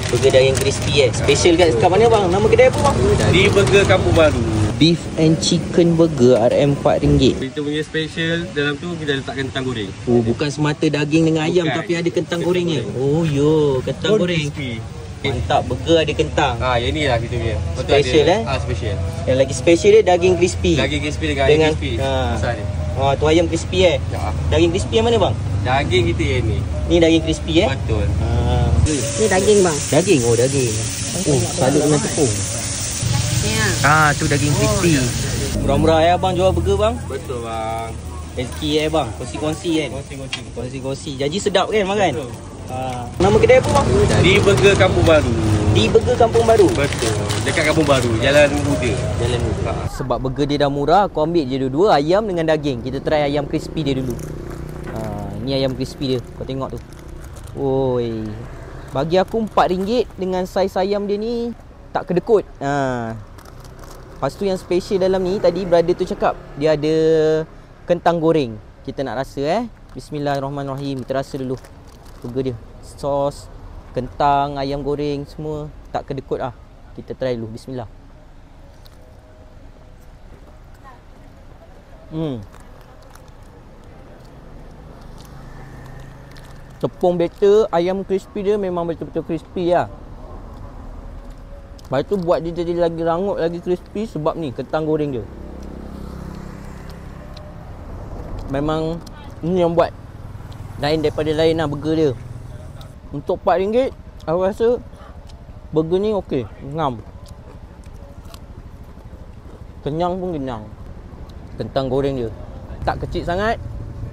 Burger daging crispy Special kat mana bang? Nama kedai apa bang? Di Burger Kampung Baru. Beef and chicken burger RM4. Kita punya special dalam tu kita letakkan kentang goreng. Oh, bukan semata daging dengan ayam tapi ada kentang gorengnya. Oh yo, kentang goreng. Crispy. Mantap, burger ada kentang. Yang ni lah kita punya. Special special. Yang lagi special dia daging crispy. Daging crispy dengan ayam crispy. Besar dia. Oh, tu ayam crispy Ya. Daging crispy yang mana bang? Daging kita yang ni. Ni daging crispy Betul. Ni daging bang. Daging, daging. Oh, salut dengan tepung. Ya. Tu daging crispy. Murah-murah abang jual burger bang? Betul bang. Rezeki bang, kongsi-kongsi kan? Kongsi-kongsi. Janji sedap kan makan? Betul. Nama kedai apa bang? Di Burger Kampung Baru. Di Burger Kampung Baru? Betul. Dekat Kampung Baru, Jalan Muda. Jalan Muda. Sebab burger dia dah murah, aku ambil je dua-dua, ayam dengan daging. Kita try ayam crispy dia dulu. Ni ayam crispy dia, kau tengok tu. Oi. Bagi aku RM4 dengan saiz ayam dia ni tak kedekut. Lepas tu yang special dalam ni, tadi brother tu cakap dia ada kentang goreng. Kita nak rasa Bismillahirrahmanirrahim. Kita rasa dulu burger dia. Sos, kentang, ayam goreng semua tak kedekut lah. Kita try dulu. Bismillah. Tepung better, ayam crispy dia memang betul-betul crispy lah. Lepas tu buat dia jadi lagi rangut, lagi crispy sebab ni kentang goreng dia. Memang ni yang buat lain daripada lain lah burger dia. Untuk RM4 aku rasa burger ni okey, ngam. Kenyang pun kenyang. Kentang goreng dia tak kecil sangat,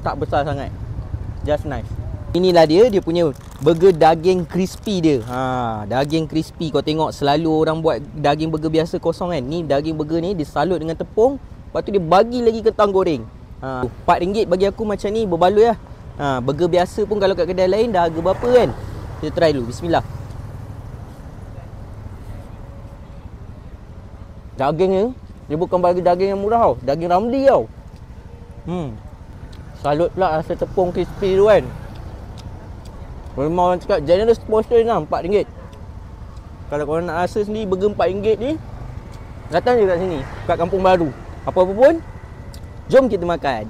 tak besar sangat, just nice. Inilah dia punya burger daging crispy dia. Daging crispy. Kau tengok selalu orang buat daging burger biasa kosong kan. Ni daging burger ni disalut dengan tepung, lepas tu dia bagi lagi kentang goreng. RM4 bagi aku macam ni berbaloi lah. Burger biasa pun kalau kat kedai lain dah harga berapa kan. Kita try dulu. Bismillah. Daging ni dia bukan bagi daging yang murah tau. Daging Ramli tau. Salut pula rasa tepung crispy tu kan. Memang orang cakap generous portion lah RM4. Kalau korang nak rasa sendiri burger RM4 ni, datang je kat sini, kat Kampung Baru. Apa-apa pun, jom kita makan.